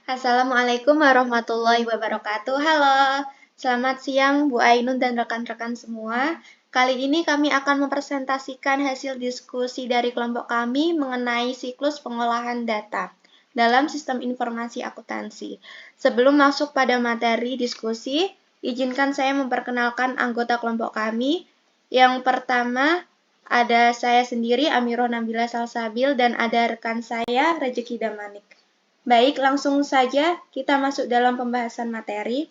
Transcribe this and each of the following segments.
Assalamualaikum warahmatullahi wabarakatuh. Halo, selamat siang Bu Ainun dan rekan-rekan semua. Kali ini kami akan mempresentasikan hasil diskusi dari kelompok kami mengenai siklus pengolahan data dalam sistem informasi akuntansi. Sebelum masuk pada materi diskusi, izinkan saya memperkenalkan anggota kelompok kami. Yang pertama, ada saya sendiri, Amirah Nabila Salsabil, dan ada rekan saya, Rezeki Damanik. Baik, langsung saja kita masuk dalam pembahasan materi.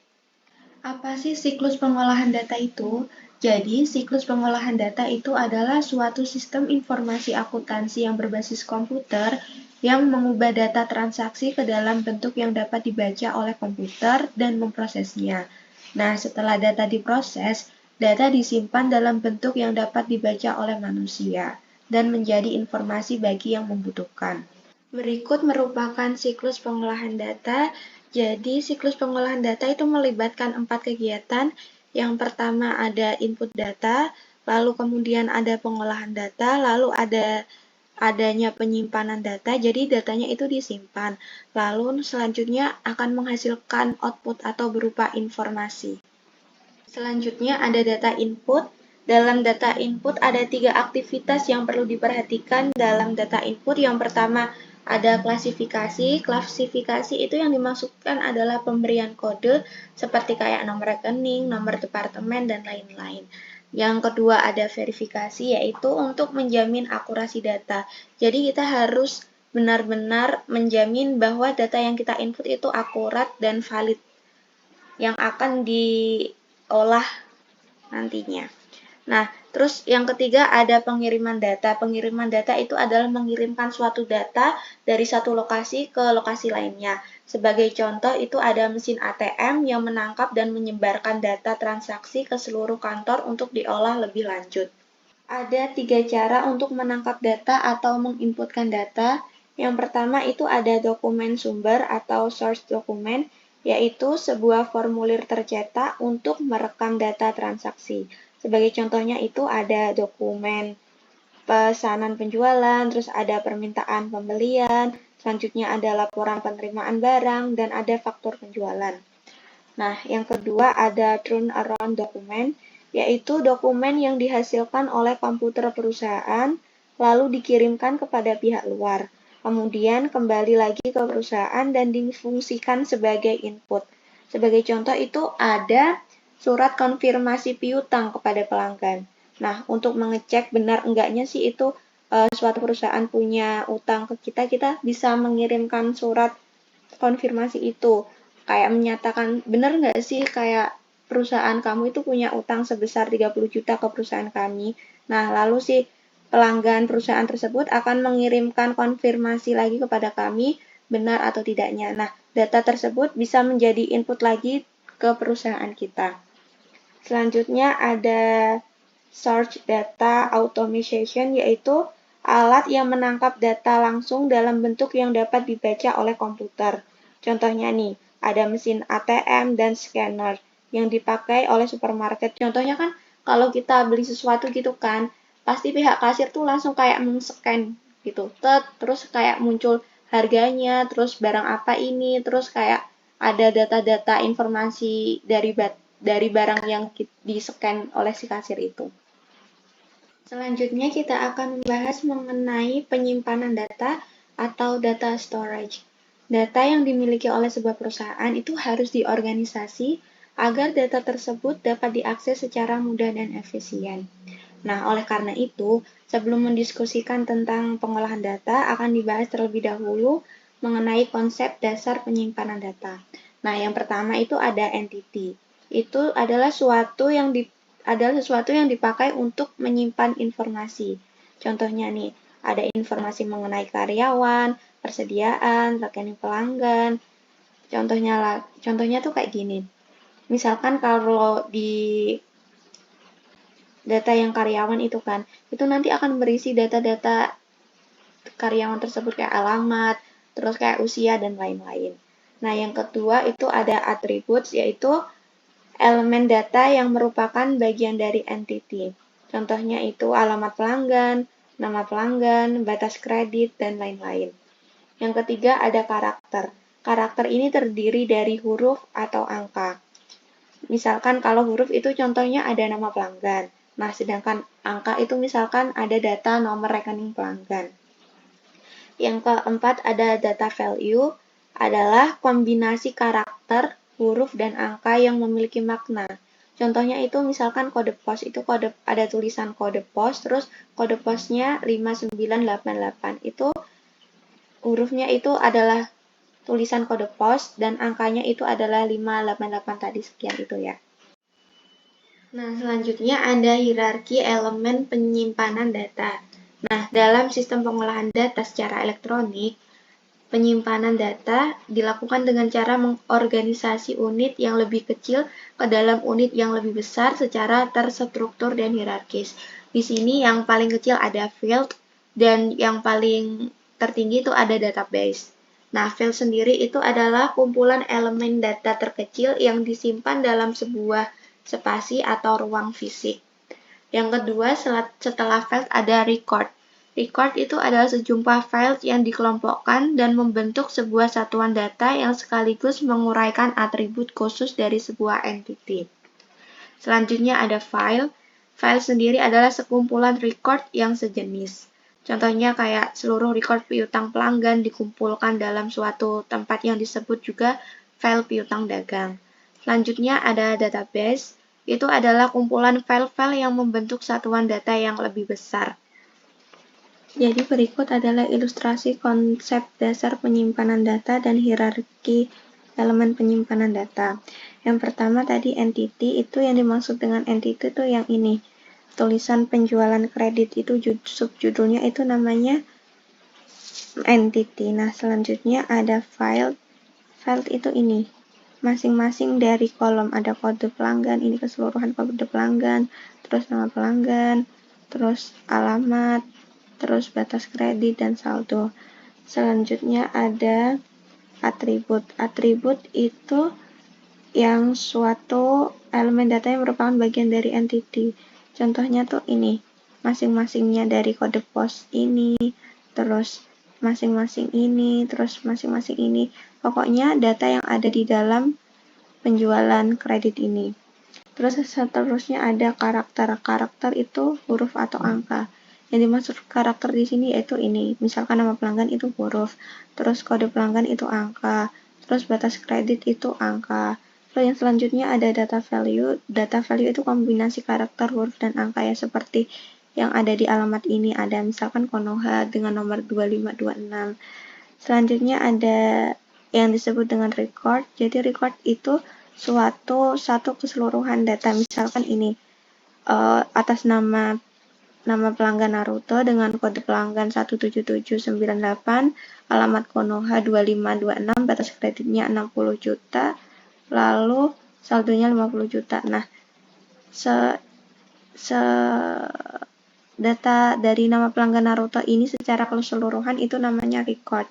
Apa sih siklus pengolahan data itu? Jadi, siklus pengolahan data itu adalah suatu sistem informasi akuntansi yang berbasis komputer yang mengubah data transaksi ke dalam bentuk yang dapat dibaca oleh komputer dan memprosesnya. Nah, setelah data diproses, data disimpan dalam bentuk yang dapat dibaca oleh manusia dan menjadi informasi bagi yang membutuhkan. Berikut merupakan siklus pengolahan data. Jadi, siklus pengolahan data itu melibatkan 4 kegiatan. Yang pertama ada input data, lalu kemudian ada pengolahan data, lalu adanya penyimpanan data, jadi datanya itu disimpan. Lalu selanjutnya akan menghasilkan output atau berupa informasi. Selanjutnya ada data input. Dalam data input ada 3 aktivitas yang perlu diperhatikan dalam data input. Yang pertama ada klasifikasi. Klasifikasi itu yang dimaksudkan adalah pemberian kode seperti kayak nomor rekening, nomor departemen, dan lain-lain. Yang kedua ada verifikasi, yaitu untuk menjamin akurasi data. Jadi kita harus benar-benar menjamin bahwa data yang kita input itu akurat dan valid yang akan diolah nantinya. Nah, terus yang ketiga ada pengiriman data. Pengiriman data itu adalah mengirimkan suatu data dari satu lokasi ke lokasi lainnya. Sebagai contoh itu ada mesin ATM yang menangkap dan menyebarkan data transaksi ke seluruh kantor untuk diolah lebih lanjut. Ada 3 cara untuk menangkap data atau menginputkan data. Yang pertama itu ada dokumen sumber atau source document, yaitu sebuah formulir tercetak untuk merekam data transaksi. Sebagai contohnya itu ada dokumen pesanan penjualan, terus ada permintaan pembelian, selanjutnya ada laporan penerimaan barang, dan ada faktur penjualan. Nah, yang kedua ada turnaround dokumen, yaitu dokumen yang dihasilkan oleh komputer perusahaan, lalu dikirimkan kepada pihak luar. Kemudian kembali lagi ke perusahaan dan difungsikan sebagai input. Sebagai contoh itu ada surat konfirmasi piutang kepada pelanggan. Nah, untuk mengecek benar enggaknya sih itu suatu perusahaan punya utang ke kita, kita bisa mengirimkan surat konfirmasi itu. Kayak menyatakan, benar nggak sih kayak perusahaan kamu itu punya utang sebesar 30 juta ke perusahaan kami. Nah, lalu si pelanggan perusahaan tersebut akan mengirimkan konfirmasi lagi kepada kami, benar atau tidaknya. Nah, data tersebut bisa menjadi input lagi ke perusahaan kita. Selanjutnya ada Search Data Automation, yaitu alat yang menangkap data langsung dalam bentuk yang dapat dibaca oleh komputer. Contohnya nih, ada mesin ATM dan scanner yang dipakai oleh supermarket. Contohnya kan kalau kita beli sesuatu gitu kan, pasti pihak kasir tuh langsung kayak men-scan gitu. Terus kayak muncul harganya, terus barang apa ini, terus kayak ada data-data informasi dari barang yang di-scan oleh si kasir itu. Selanjutnya kita akan membahas mengenai penyimpanan data atau data storage. Data yang dimiliki oleh sebuah perusahaan itu harus diorganisasi agar data tersebut dapat diakses secara mudah dan efisien. Nah, oleh karena itu, sebelum mendiskusikan tentang pengolahan data, akan dibahas terlebih dahulu mengenai konsep dasar penyimpanan data. Nah, yang pertama itu ada entity. Itu adalah sesuatu yang dipakai untuk menyimpan informasi. Contohnya nih, ada informasi mengenai karyawan, persediaan, rekening pelanggan. Contohnya tuh kayak gini. Misalkan kalau di data yang karyawan itu kan, itu nanti akan berisi data-data karyawan tersebut kayak alamat, terus kayak usia dan lain-lain. Nah, yang kedua itu ada attributes, yaitu elemen data yang merupakan bagian dari entity. Contohnya itu alamat pelanggan, nama pelanggan, batas kredit, dan lain-lain. Yang ketiga ada karakter. Karakter ini terdiri dari huruf atau angka. Misalkan kalau huruf itu contohnya ada nama pelanggan. Nah, sedangkan angka itu misalkan ada data nomor rekening pelanggan. Yang keempat ada data value, adalah kombinasi karakter, huruf, dan angka yang memiliki makna. Contohnya itu misalkan kode pos, itu ada tulisan kode pos, terus kode posnya 5988. Itu hurufnya itu adalah tulisan kode pos dan angkanya itu adalah 588 tadi, sekian itu ya. Nah, selanjutnya ada hierarki elemen penyimpanan data. Nah, dalam sistem pengolahan data secara elektronik, penyimpanan data dilakukan dengan cara mengorganisasi unit yang lebih kecil ke dalam unit yang lebih besar secara terstruktur dan hierarkis. Di sini yang paling kecil ada field dan yang paling tertinggi itu ada database. Nah, field sendiri itu adalah kumpulan elemen data terkecil yang disimpan dalam sebuah spasi atau ruang fisik. Yang kedua, setelah field ada record. Record itu adalah sejumlah file yang dikelompokkan dan membentuk sebuah satuan data yang sekaligus menguraikan atribut khusus dari sebuah entity. Selanjutnya ada file. File sendiri adalah sekumpulan record yang sejenis. Contohnya kayak seluruh record piutang pelanggan dikumpulkan dalam suatu tempat yang disebut juga file piutang dagang. Selanjutnya ada database. Itu adalah kumpulan file-file yang membentuk satuan data yang lebih besar. Jadi berikut adalah ilustrasi konsep dasar penyimpanan data dan hierarki elemen penyimpanan data. Yang pertama tadi entity, itu yang dimaksud dengan entity itu yang ini. Tulisan penjualan kredit itu subjudulnya itu namanya entity. Nah, selanjutnya ada file. File itu ini. Masing-masing dari kolom ada kode pelanggan, ini keseluruhan kode pelanggan, terus nama pelanggan, terus alamat, terus batas kredit dan saldo. Selanjutnya ada atribut. Atribut itu yang suatu elemen data yang merupakan bagian dari entity. Contohnya tuh ini, masing-masingnya dari kode pos ini, terus masing-masing ini, terus masing-masing ini. Pokoknya data yang ada di dalam penjualan kredit ini. Terus seterusnya ada karakter. Karakter itu huruf atau angka. Yang dimaksud karakter di sini yaitu ini. Misalkan nama pelanggan itu huruf, terus kode pelanggan itu angka, terus batas kredit itu angka. Terus yang selanjutnya ada data value. Data value itu kombinasi karakter, huruf, dan angka ya, seperti yang ada di alamat ini. Ada misalkan Konoha dengan nomor 2526. Selanjutnya ada yang disebut dengan record. Jadi record itu satu keseluruhan data. Misalkan ini atas nama pelanggan Naruto dengan kode pelanggan 17798, alamat Konoha 2526, batas kreditnya 60 juta, lalu saldonya 50 juta. Nah, data dari nama pelanggan Naruto ini secara keseluruhan itu namanya record.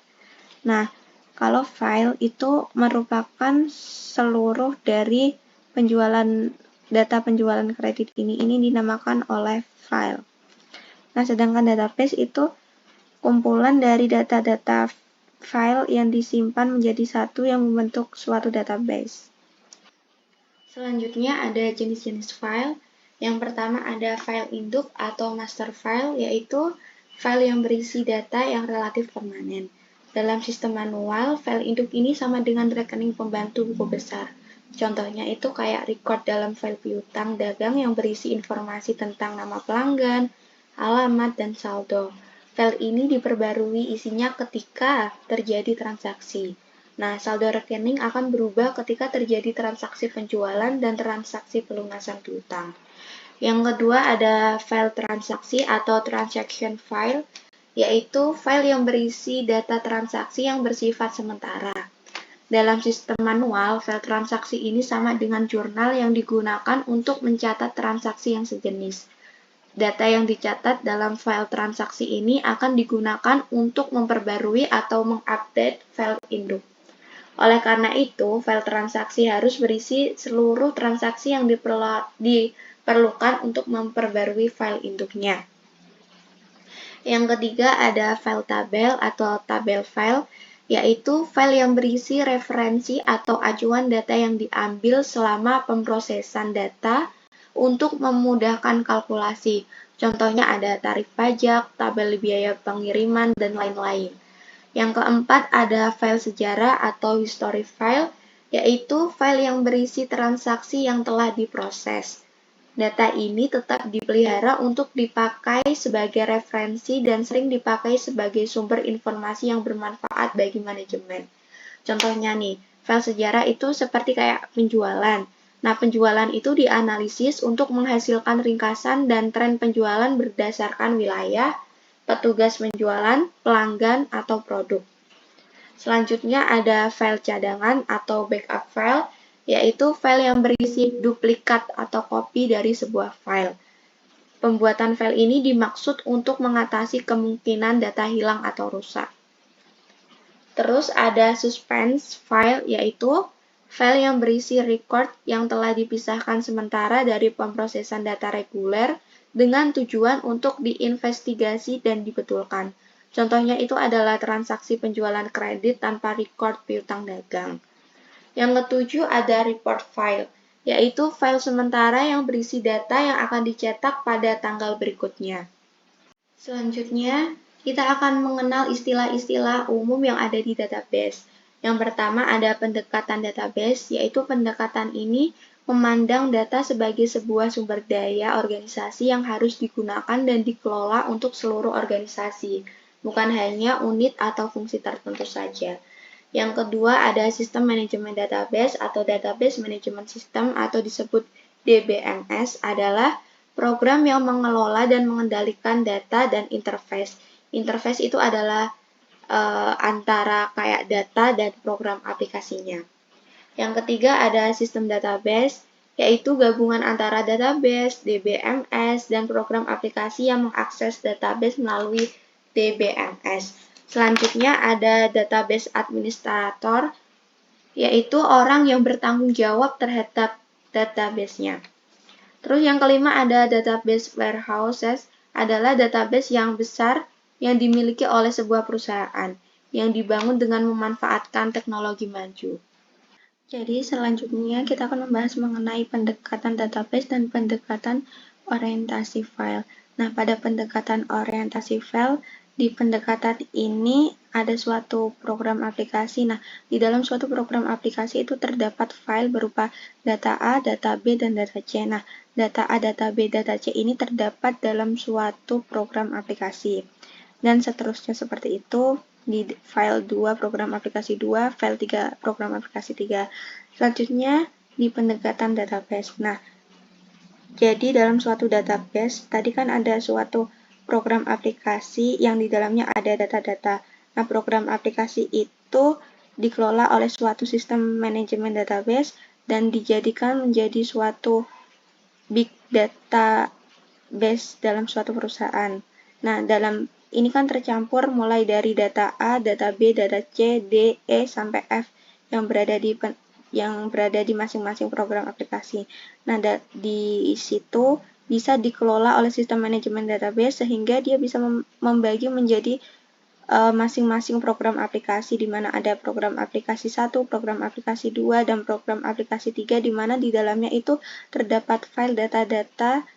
Nah, kalau file itu merupakan seluruh dari data penjualan kredit ini dinamakan oleh file. Nah, sedangkan database itu kumpulan dari data-data file yang disimpan menjadi satu yang membentuk suatu database. Selanjutnya ada jenis-jenis file. Yang pertama ada file induk atau master file, yaitu file yang berisi data yang relatif permanen. Dalam sistem manual, file induk ini sama dengan rekening pembantu buku besar. Contohnya itu kayak record dalam file piutang dagang yang berisi informasi tentang nama pelanggan, alamat, dan saldo. File ini diperbarui isinya ketika terjadi transaksi. Nah, saldo rekening akan berubah ketika terjadi transaksi penjualan dan transaksi pelunasan piutang. Yang kedua ada file transaksi atau transaction file, yaitu file yang berisi data transaksi yang bersifat sementara. Dalam sistem manual, file transaksi ini sama dengan jurnal yang digunakan untuk mencatat transaksi yang sejenis. Data yang dicatat dalam file transaksi ini akan digunakan untuk memperbarui atau mengupdate file induk. Oleh karena itu, file transaksi harus berisi seluruh transaksi yang diperlukan untuk memperbarui file induknya. Yang ketiga ada file tabel atau tabel file. yaitu file yang berisi referensi atau acuan data yang diambil selama pemrosesan data untuk memudahkan kalkulasi. Contohnya ada tarif pajak, tabel biaya pengiriman, dan lain-lain. Yang keempat ada file sejarah atau history file, yaitu file yang berisi transaksi yang telah diproses. Data ini tetap dipelihara untuk dipakai sebagai referensi dan sering dipakai sebagai sumber informasi yang bermanfaat bagi manajemen. Contohnya nih, file sejarah itu seperti kayak penjualan. Nah, penjualan itu dianalisis untuk menghasilkan ringkasan dan tren penjualan berdasarkan wilayah, petugas penjualan, pelanggan, atau produk. Selanjutnya ada file cadangan atau backup file, yaitu file yang berisi duplikat atau copy dari sebuah file. Pembuatan file ini dimaksud untuk mengatasi kemungkinan data hilang atau rusak. Terus ada suspense file, yaitu file yang berisi record yang telah dipisahkan sementara dari pemrosesan data reguler dengan tujuan untuk diinvestigasi dan dibetulkan. Contohnya itu adalah transaksi penjualan kredit tanpa record piutang dagang. Yang ketujuh ada report file, yaitu file sementara yang berisi data yang akan dicetak pada tanggal berikutnya. Selanjutnya, kita akan mengenal istilah-istilah umum yang ada di database. Yang pertama ada pendekatan database, yaitu pendekatan ini memandang data sebagai sebuah sumber daya organisasi yang harus digunakan dan dikelola untuk seluruh organisasi, bukan hanya unit atau fungsi tertentu saja. Yang kedua ada sistem manajemen database atau database management system atau disebut DBMS adalah program yang mengelola dan mengendalikan data dan interface. Interface itu adalah antara kayak data dan program aplikasinya. Yang ketiga ada sistem database, yaitu gabungan antara database, DBMS, dan program aplikasi yang mengakses database melalui DBMS. Selanjutnya ada database administrator, yaitu orang yang bertanggung jawab terhadap database-nya. Terus yang kelima ada database warehouses, adalah database yang besar yang dimiliki oleh sebuah perusahaan, yang dibangun dengan memanfaatkan teknologi maju. Jadi selanjutnya kita akan membahas mengenai pendekatan database dan pendekatan orientasi file. Nah, pada pendekatan orientasi file, di pendekatan ini ada suatu program aplikasi. Nah, di dalam suatu program aplikasi itu terdapat file berupa data A, data B, dan data C. Nah, data A, data B, data C ini terdapat dalam suatu program aplikasi. Dan seterusnya seperti itu. Di file 2 program aplikasi 2, file 3 program aplikasi 3. Selanjutnya di pendekatan database. Nah, jadi dalam suatu database, tadi kan ada suatu program aplikasi yang di dalamnya ada data-data. Nah, program aplikasi itu dikelola oleh suatu sistem manajemen database dan dijadikan menjadi suatu big database dalam suatu perusahaan. Nah, dalam ini kan tercampur mulai dari data A, data B, data C, D, E, sampai F yang berada di masing-masing program aplikasi. Nah, di situ bisa dikelola oleh sistem manajemen database sehingga dia bisa membagi menjadi masing-masing program aplikasi, di mana ada program aplikasi 1, program aplikasi 2, dan program aplikasi 3, di mana di dalamnya itu terdapat file data-data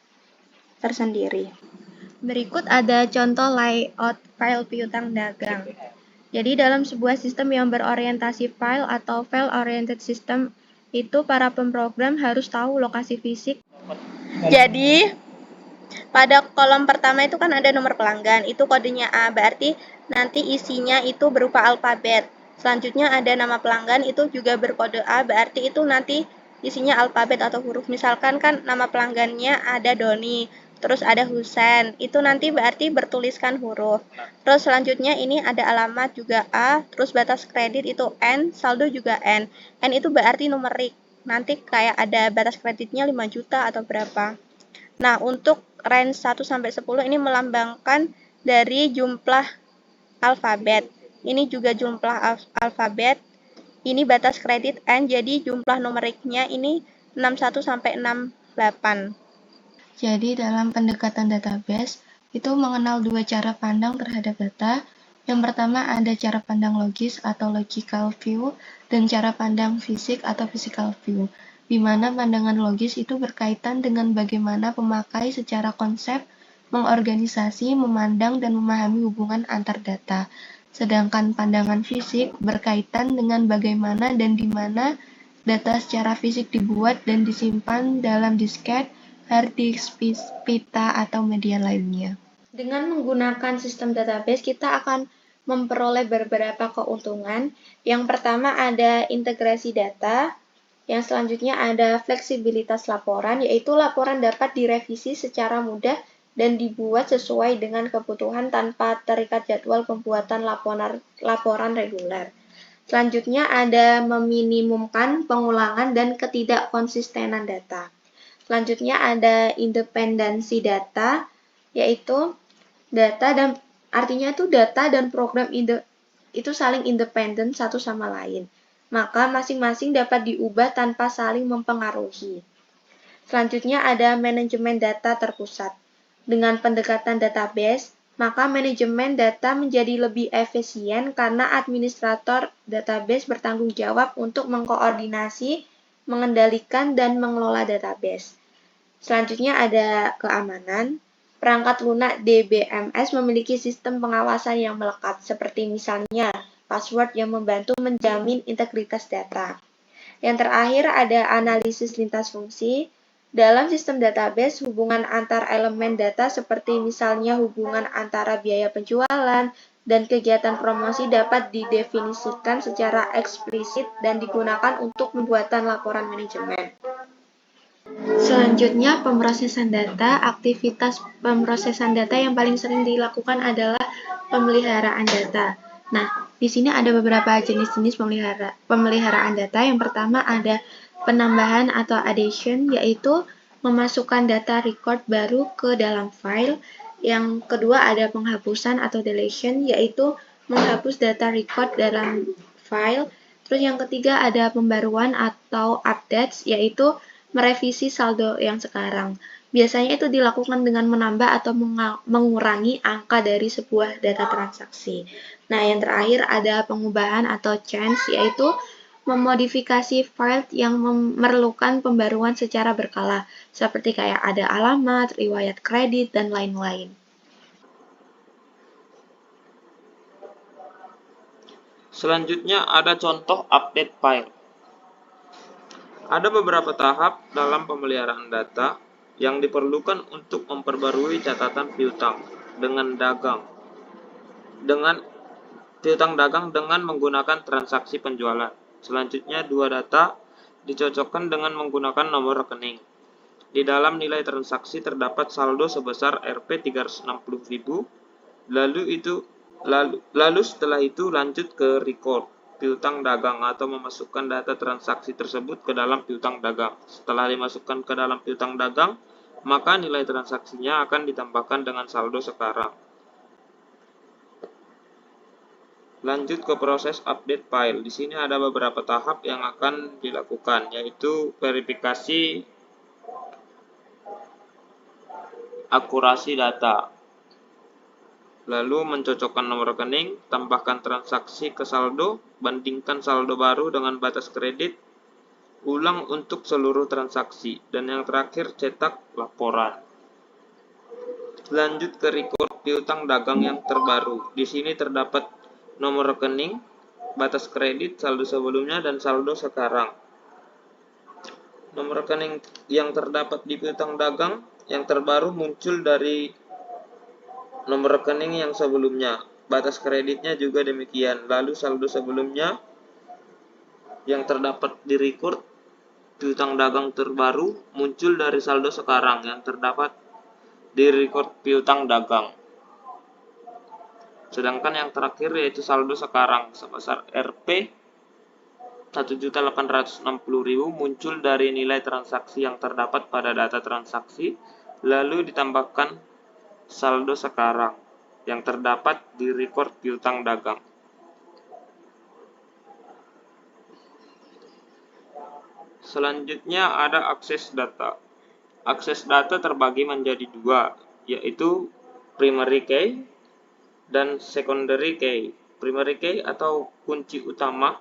tersendiri. Berikut ada contoh layout file piutang dagang. Jadi dalam sebuah sistem yang berorientasi file atau file-oriented system, itu para pemrogram harus tahu lokasi fisik. Jadi pada kolom pertama itu kan ada nomor pelanggan, itu kodenya A, berarti nanti isinya itu berupa alfabet. Selanjutnya ada nama pelanggan, itu juga berkode A, berarti itu nanti isinya alfabet atau huruf. Misalkan kan nama pelanggannya ada Doni, terus ada Husen, itu nanti berarti bertuliskan huruf. Terus selanjutnya ini ada alamat juga A, terus batas kredit itu N, saldo juga N. N itu berarti numerik, nanti kayak ada batas kreditnya 5 juta atau berapa. Nah, untuk range 1 sampai 10 ini melambangkan dari jumlah alfabet. Ini juga jumlah alfabet. Ini batas kredit N, jadi jumlah numeriknya ini 61 sampai 68. Jadi dalam pendekatan database, itu mengenal dua cara pandang terhadap data. Yang pertama ada cara pandang logis atau logical view dan cara pandang fisik atau physical view, di mana pandangan logis itu berkaitan dengan bagaimana pemakai secara konsep mengorganisasi, memandang, dan memahami hubungan antar data. Sedangkan pandangan fisik berkaitan dengan bagaimana dan di mana data secara fisik dibuat dan disimpan dalam disket, hard disk, pita, atau media lainnya. Dengan menggunakan sistem database, kita akan memperoleh beberapa keuntungan. Yang pertama ada integrasi data, yang selanjutnya ada fleksibilitas laporan, yaitu laporan dapat direvisi secara mudah dan dibuat sesuai dengan kebutuhan tanpa terikat jadwal pembuatan laporan reguler. Selanjutnya ada meminimumkan pengulangan dan ketidakkonsistenan data. Selanjutnya ada independensi data, yaitu artinya itu data dan program itu saling independen satu sama lain. Maka masing-masing dapat diubah tanpa saling mempengaruhi. Selanjutnya ada manajemen data terpusat. Dengan pendekatan database, maka manajemen data menjadi lebih efisien karena administrator database bertanggung jawab untuk mengkoordinasi, mengendalikan, dan mengelola database. Selanjutnya ada keamanan. Perangkat lunak DBMS memiliki sistem pengawasan yang melekat, seperti misalnya password yang membantu menjamin integritas data. Yang terakhir ada analisis lintas fungsi. Dalam sistem database, hubungan antar elemen data seperti misalnya hubungan antara biaya penjualan dan kegiatan promosi dapat didefinisikan secara eksplisit dan digunakan untuk pembuatan laporan manajemen. Selanjutnya, pemrosesan data. Aktivitas pemrosesan data yang paling sering dilakukan adalah pemeliharaan data. Nah, di sini ada beberapa jenis-jenis pemeliharaan data. Yang pertama ada penambahan atau addition, yaitu memasukkan data record baru ke dalam file. Yang kedua ada penghapusan atau deletion, yaitu menghapus data record dalam file. Terus yang ketiga ada pembaruan atau updates, yaitu merevisi saldo yang sekarang. Biasanya itu dilakukan dengan menambah atau mengurangi angka dari sebuah data transaksi. Nah, yang terakhir ada pengubahan atau change, yaitu memodifikasi file yang memerlukan pembaruan secara berkala, seperti kayak ada alamat, riwayat kredit, dan lain-lain. Selanjutnya ada contoh update file. Ada beberapa tahap dalam pemeliharaan data yang diperlukan untuk memperbarui catatan piutang dagang dengan menggunakan transaksi penjualan. Selanjutnya, dua data dicocokkan dengan menggunakan nomor rekening. Di dalam nilai transaksi terdapat saldo sebesar Rp360.000. Lalu setelah itu lanjut ke record piutang dagang atau memasukkan data transaksi tersebut ke dalam piutang dagang. Setelah dimasukkan ke dalam piutang dagang, maka nilai transaksinya akan ditambahkan dengan saldo sekarang. Lanjut ke proses update file. Di sini ada beberapa tahap yang akan dilakukan, yaitu verifikasi akurasi data. Lalu mencocokkan nomor rekening, tambahkan transaksi ke saldo, bandingkan saldo baru dengan batas kredit, ulang untuk seluruh transaksi, dan yang terakhir cetak laporan. Lanjut ke record piutang dagang yang terbaru. Di sini terdapat nomor rekening, batas kredit, saldo sebelumnya, dan saldo sekarang. Nomor rekening yang terdapat di piutang dagang yang terbaru muncul dari nomor rekening yang sebelumnya. Batas kreditnya juga demikian. Lalu saldo sebelumnya yang terdapat di record piutang dagang terbaru muncul dari saldo sekarang yang terdapat di record piutang dagang. Sedangkan yang terakhir yaitu saldo sekarang sebesar Rp 1.860.000 muncul dari nilai transaksi yang terdapat pada data transaksi, lalu ditambahkan saldo sekarang yang terdapat di record piutang dagang. Selanjutnya ada akses data. Akses data terbagi menjadi dua, yaitu primary key dan secondary key. Primary key atau kunci utama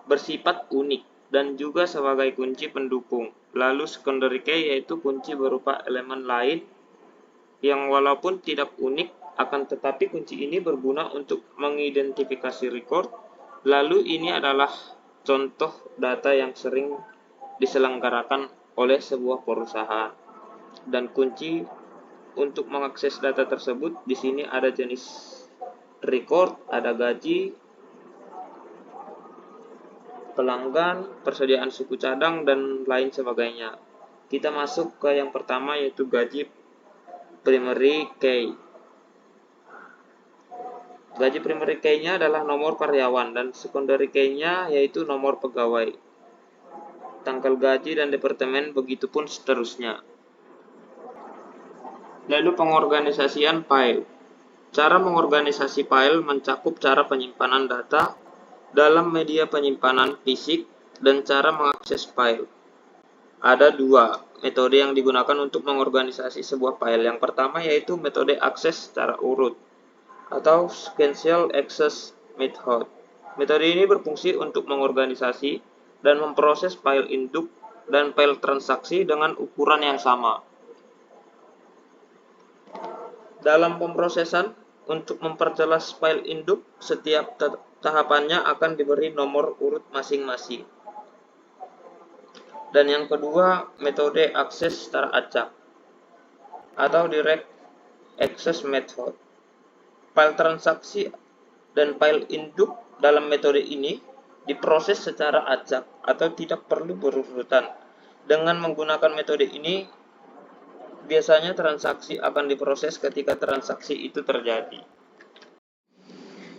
bersifat unik dan juga sebagai kunci pendukung. Lalu secondary key yaitu kunci berupa elemen lain yang walaupun tidak unik, akan tetapi kunci ini berguna untuk mengidentifikasi record. Lalu ini adalah contoh data yang sering diselenggarakan oleh sebuah perusahaan. Dan kunci untuk mengakses data tersebut di sini ada jenis record, ada gaji, pelanggan, persediaan suku cadang, dan lain sebagainya. Kita masuk ke yang pertama yaitu gaji primary key. Gaji primary key-nya adalah nomor karyawan dan secondary key-nya yaitu nomor pegawai, tanggal gaji dan departemen, begitupun seterusnya. Lalu pengorganisasian file. Cara mengorganisasi file mencakup cara penyimpanan data dalam media penyimpanan fisik dan cara mengakses file. Ada dua metode yang digunakan untuk mengorganisasi sebuah file. Yang pertama yaitu metode akses secara urut atau sequential access method. Metode ini berfungsi untuk mengorganisasi dan memproses file induk dan file transaksi dengan ukuran yang sama. Dalam pemrosesan, untuk memperjelas file induk, setiap tahapannya akan diberi nomor urut masing-masing. Dan yang kedua, metode akses secara acak atau direct access method. File transaksi dan file induk dalam metode ini diproses secara acak atau tidak perlu berurutan. Dengan menggunakan metode ini, biasanya transaksi akan diproses ketika transaksi itu terjadi.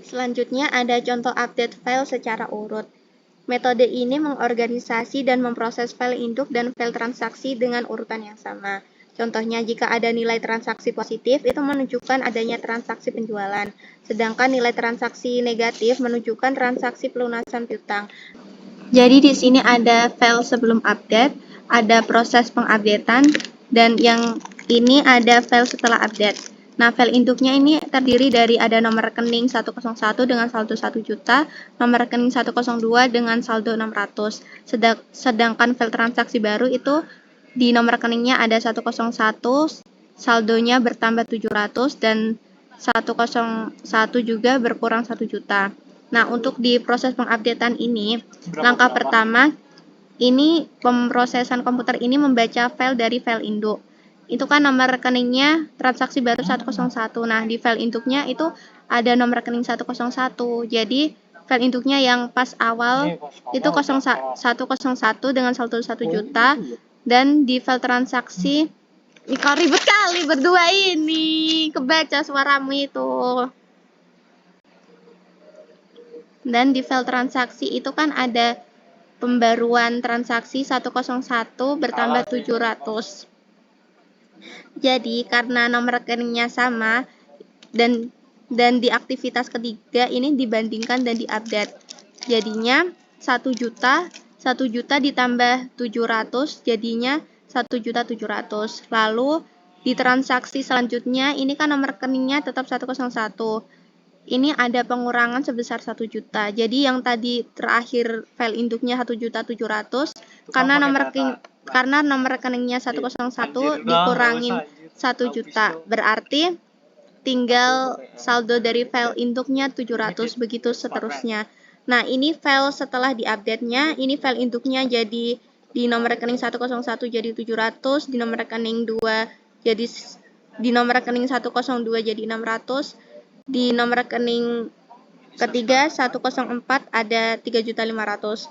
Selanjutnya ada contoh update file secara urut. Metode ini mengorganisasi dan memproses file induk dan file transaksi dengan urutan yang sama. Contohnya, jika ada nilai transaksi positif, itu menunjukkan adanya transaksi penjualan. Sedangkan nilai transaksi negatif menunjukkan transaksi pelunasan piutang. Jadi di sini ada file sebelum update, ada proses pengupdatean, dan yang ini ada file setelah update. Nah, file induknya ini terdiri dari ada nomor rekening 101 dengan saldo 1 juta, nomor rekening 102 dengan saldo 600. Sedangkan file transaksi baru itu di nomor rekeningnya ada 101, saldonya bertambah 700, dan 101 juga berkurang 1 juta. Nah, untuk di proses pengupdatean ini, langkah pertama, ini pemrosesan komputer ini membaca file dari file induk. Itu kan nomor rekeningnya transaksi baru 101. Nah, di file induknya itu ada nomor rekening 101. Jadi, file induknya yang pas awal itu 101 dengan saldo 1 juta. Dan di file transaksi, ini kok ribet kali berdua ini. Kebaca suaramu itu. Dan di file transaksi itu kan ada pembaruan transaksi 101 bertambah 700. Jadi karena nomor rekeningnya sama dan di aktivitas ketiga ini dibandingkan dan diupdate. Jadinya 1 juta ditambah 700 jadinya 1.700.000. Lalu di transaksi selanjutnya ini kan nomor rekeningnya tetap 101. Ini ada pengurangan sebesar 1 juta. Jadi yang tadi terakhir file induknya 1.700.000 karena nomor rekeningnya 101 dikurangin 1 juta. Berarti tinggal saldo dari file induknya 700, begitu seterusnya. Nah, ini file setelah diupdate-nya, ini file induknya jadi di nomor rekening 101 jadi 700, di nomor rekening 2 jadi di nomor rekening 102 jadi 600. Di nomor rekening ketiga 104 ada 3.500.000.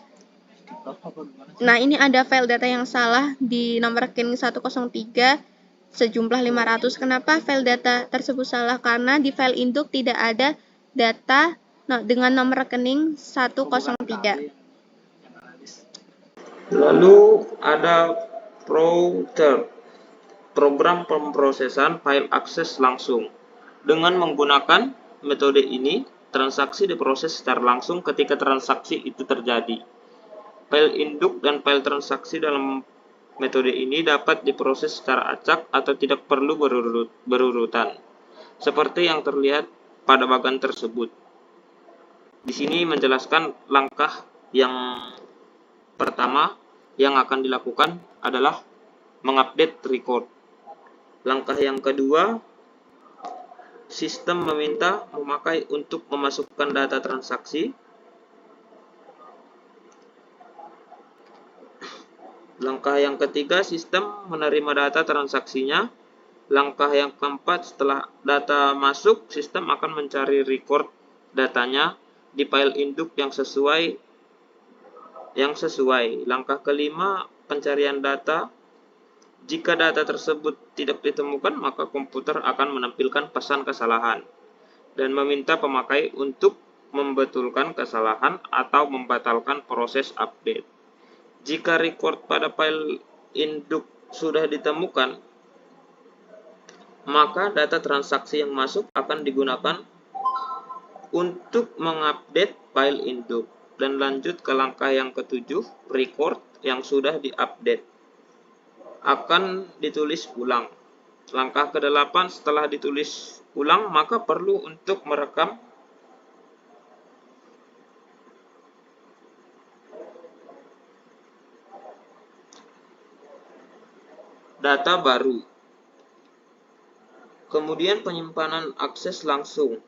Nah, ini ada file data yang salah di nomor rekening 103 sejumlah 500. Kenapa file data tersebut salah? Karena di file induk tidak ada data dengan nomor rekening 103. Lalu ada router, program pemrosesan file akses langsung. Dengan menggunakan metode ini, transaksi diproses secara langsung ketika transaksi itu terjadi. File induk dan file transaksi dalam metode ini dapat diproses secara acak atau tidak perlu berurutan. Seperti yang terlihat pada bagan tersebut. Di sini menjelaskan langkah yang pertama yang akan dilakukan adalah mengupdate record. Langkah yang kedua, sistem meminta memakai untuk memasukkan data transaksi. Langkah yang ketiga, sistem menerima data transaksinya. Langkah yang keempat, setelah data masuk, sistem akan mencari record datanya di file induk yang sesuai. Langkah kelima, pencarian data. Jika data tersebut tidak ditemukan, maka komputer akan menampilkan pesan kesalahan dan meminta pemakai untuk membetulkan kesalahan atau membatalkan proses update. Jika record pada file induk sudah ditemukan, maka data transaksi yang masuk akan digunakan untuk mengupdate file induk. Dan lanjut ke langkah yang ketujuh, record yang sudah diupdate akan ditulis ulang. Langkah ke-8, setelah ditulis ulang, maka perlu untuk merekam data baru. Kemudian penyimpanan akses langsung.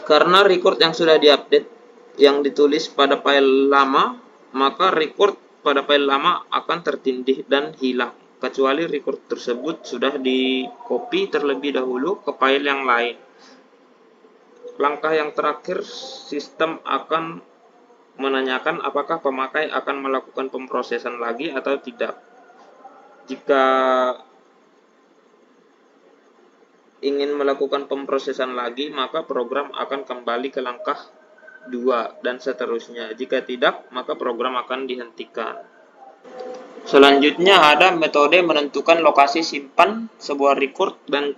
Karena record yang sudah diupdate yang ditulis pada file lama, maka record pada file lama akan tertindih dan hilang, kecuali record tersebut sudah di-copy terlebih dahulu ke file yang lain. Langkah yang terakhir, sistem akan menanyakan apakah pemakai akan melakukan pemrosesan lagi atau tidak. Jika ingin melakukan pemrosesan lagi, maka program akan kembali ke langkah 2 dan seterusnya. Jika tidak, maka program akan dihentikan. Selanjutnya ada metode menentukan lokasi simpan sebuah record dan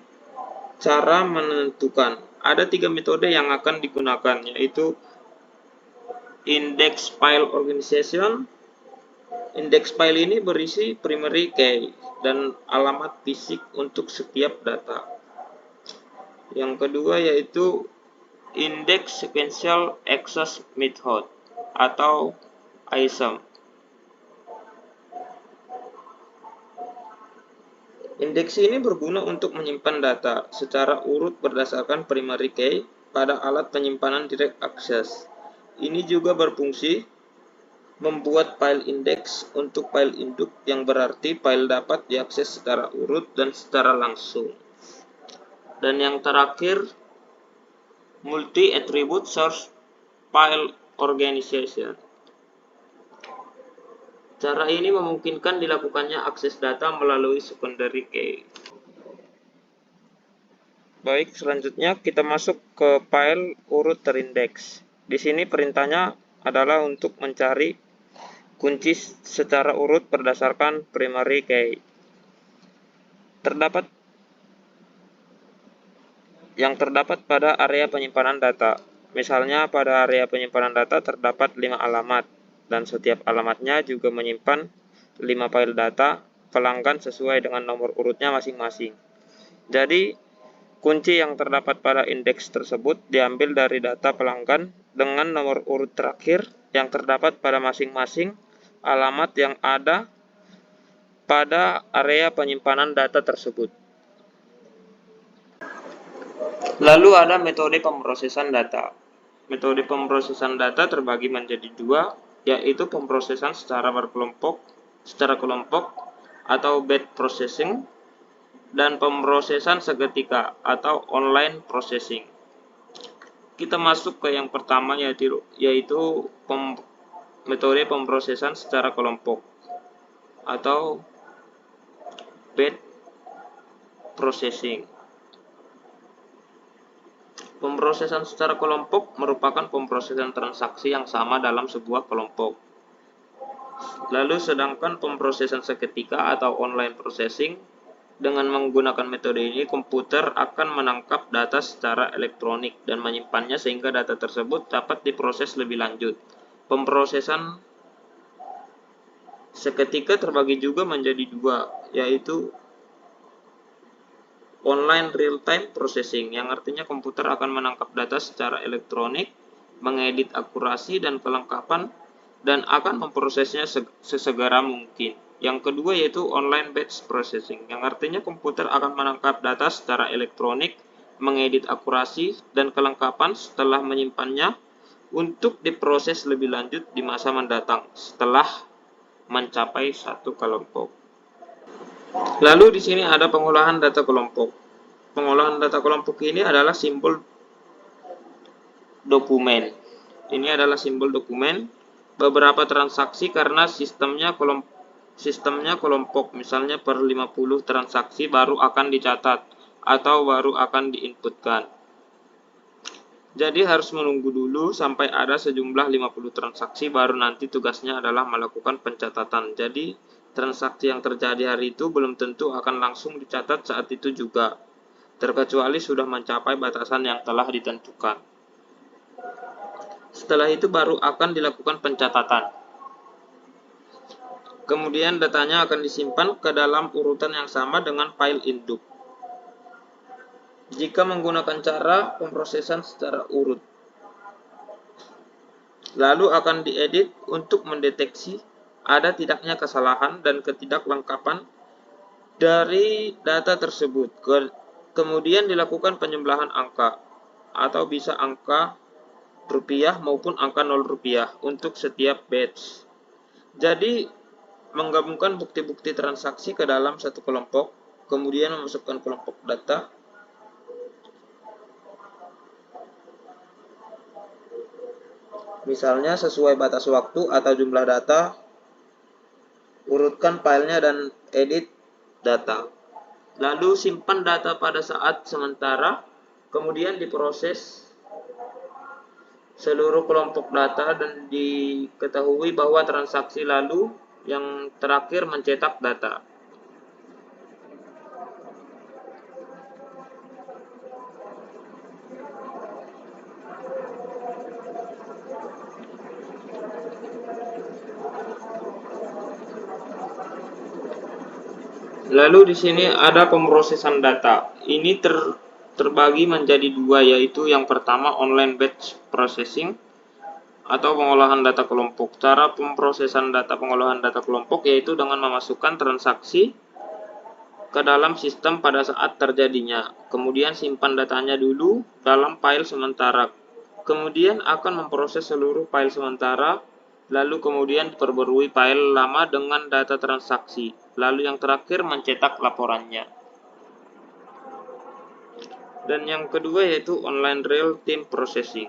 cara menentukan. Ada 3 metode yang akan digunakan, yaitu index file organization. Index file ini berisi primary key dan alamat fisik untuk setiap data. Yang kedua yaitu Index Sequential Access Method atau ISAM. Indeks ini berguna untuk menyimpan data secara urut berdasarkan primary key pada alat penyimpanan direct access. Ini juga berfungsi membuat file indeks untuk file induk, yang berarti file dapat diakses secara urut dan secara langsung. Dan yang terakhir, multi-attribute source file organization. Cara ini memungkinkan dilakukannya akses data melalui secondary key. Baik, selanjutnya kita masuk ke file urut terindeks. Di sini perintahnya adalah untuk mencari kunci secara urut berdasarkan primary key. Yang terdapat pada area penyimpanan data. Misalnya pada area penyimpanan data terdapat 5 alamat, dan setiap alamatnya juga menyimpan 5 file data pelanggan sesuai dengan nomor urutnya masing-masing. Jadi, kunci yang terdapat pada indeks tersebut diambil dari data pelanggan dengan nomor urut terakhir yang terdapat pada masing-masing alamat yang ada pada area penyimpanan data tersebut. Lalu ada metode pemrosesan data. Metode pemrosesan data terbagi menjadi 2, yaitu pemrosesan secara kelompok atau batch processing, dan pemrosesan seketika atau online processing. Kita masuk ke yang pertama, yaitu metode pemrosesan secara kelompok atau batch processing. Pemrosesan secara kelompok merupakan pemrosesan transaksi yang sama dalam sebuah kelompok. Lalu sedangkan pemrosesan seketika atau online processing, dengan menggunakan metode ini komputer akan menangkap data secara elektronik dan menyimpannya sehingga data tersebut dapat diproses lebih lanjut. Pemrosesan seketika terbagi juga menjadi 2, yaitu online real-time processing, yang artinya komputer akan menangkap data secara elektronik, mengedit akurasi dan kelengkapan, dan akan memprosesnya sesegera mungkin. Yang kedua yaitu online batch processing, yang artinya komputer akan menangkap data secara elektronik, mengedit akurasi dan kelengkapan setelah menyimpannya untuk diproses lebih lanjut di masa mendatang setelah mencapai satu kelompok. Lalu di sini ada pengolahan data kelompok. Pengolahan data kelompok ini adalah simbol dokumen. Ini adalah simbol dokumen beberapa transaksi karena sistemnya kelompok, misalnya per 50 transaksi baru akan dicatat atau baru akan diinputkan. Jadi harus menunggu dulu sampai ada sejumlah 50 transaksi baru nanti tugasnya adalah melakukan pencatatan. Jadi transaksi yang terjadi hari itu belum tentu akan langsung dicatat saat itu juga, terkecuali sudah mencapai batasan yang telah ditentukan. Setelah itu baru akan dilakukan pencatatan. Kemudian datanya akan disimpan ke dalam urutan yang sama dengan file induk. Jika menggunakan cara pemrosesan secara urut, lalu akan diedit untuk mendeteksi ada tidaknya kesalahan dan ketidaklengkapan dari data tersebut. Kemudian dilakukan penyembelahan angka, atau bisa angka rupiah maupun angka 0 rupiah untuk setiap batch. Jadi menggabungkan bukti-bukti transaksi ke dalam satu kelompok, kemudian memasukkan kelompok data, misalnya sesuai batas waktu atau jumlah data, urutkan filenya dan edit data. Lalu simpan data pada saat sementara, kemudian diproses seluruh kelompok data dan diketahui bahwa transaksi lalu yang terakhir mencetak data. Lalu di sini ada pemrosesan data. Ini terbagi menjadi dua, yaitu yang pertama online batch processing atau pengolahan data kelompok. Cara pemrosesan data pengolahan data kelompok yaitu dengan memasukkan transaksi ke dalam sistem pada saat terjadinya. Kemudian simpan datanya dulu dalam file sementara. Kemudian akan memproses seluruh file sementara, lalu kemudian diperbarui file lama dengan data transaksi. Lalu yang terakhir mencetak laporannya. Dan yang kedua yaitu online real-time processing.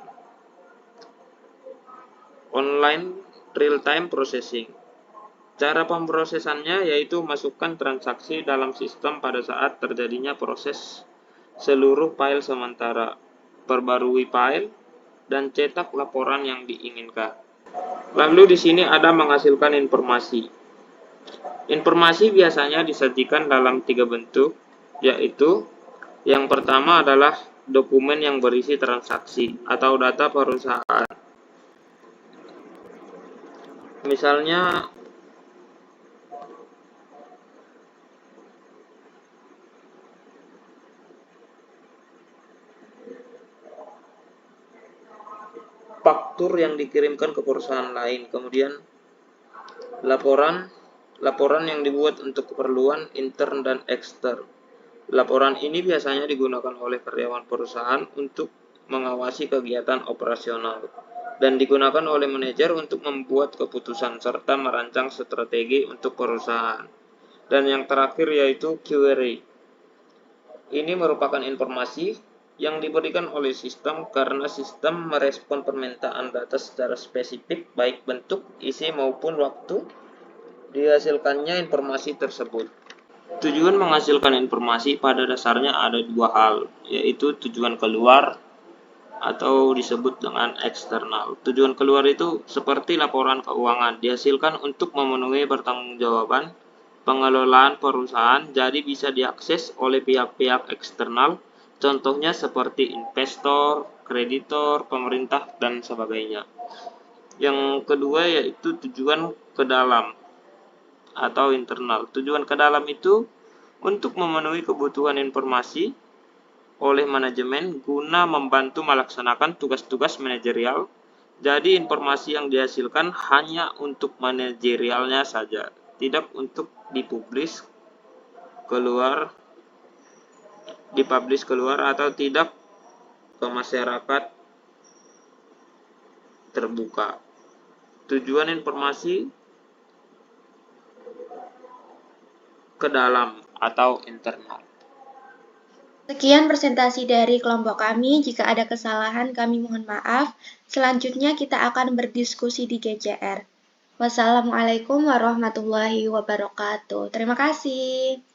Online real-time processing. Cara pemrosesannya yaitu masukkan transaksi dalam sistem pada saat terjadinya proses seluruh file sementara, perbarui file, dan cetak laporan yang diinginkan. Lalu di sini ada menghasilkan informasi. Informasi biasanya disajikan dalam 3 bentuk, yaitu yang pertama adalah dokumen yang berisi transaksi atau data perusahaan. Misalnya faktur yang dikirimkan ke perusahaan lain, kemudian laporan yang dibuat untuk keperluan intern dan ekstern. Laporan ini biasanya digunakan oleh karyawan perusahaan untuk mengawasi kegiatan operasional dan digunakan oleh manajer untuk membuat keputusan serta merancang strategi untuk perusahaan. Dan yang terakhir yaitu query. Ini merupakan informasi yang diberikan oleh sistem karena sistem merespon permintaan data secara spesifik, baik bentuk, isi maupun waktu dihasilkannya informasi tersebut. Tujuan menghasilkan informasi pada dasarnya ada dua hal, yaitu tujuan keluar atau disebut dengan eksternal. Tujuan keluar itu seperti laporan keuangan, dihasilkan untuk memenuhi pertanggungjawaban pengelolaan perusahaan, jadi bisa diakses oleh pihak-pihak eksternal, contohnya seperti investor, kreditor, pemerintah, dan sebagainya. Yang kedua yaitu tujuan ke dalam atau internal. Tujuan ke dalam itu untuk memenuhi kebutuhan informasi oleh manajemen guna membantu melaksanakan tugas-tugas manajerial. Jadi informasi yang dihasilkan hanya untuk manajerialnya saja, tidak untuk dipublish keluar atau tidak ke masyarakat terbuka. Tujuan informasi ke dalam atau internal. Sekian presentasi dari kelompok kami. Jika ada kesalahan, kami mohon maaf. Selanjutnya kita akan berdiskusi di GCR. Wassalamualaikum warahmatullahi wabarakatuh. Terima kasih.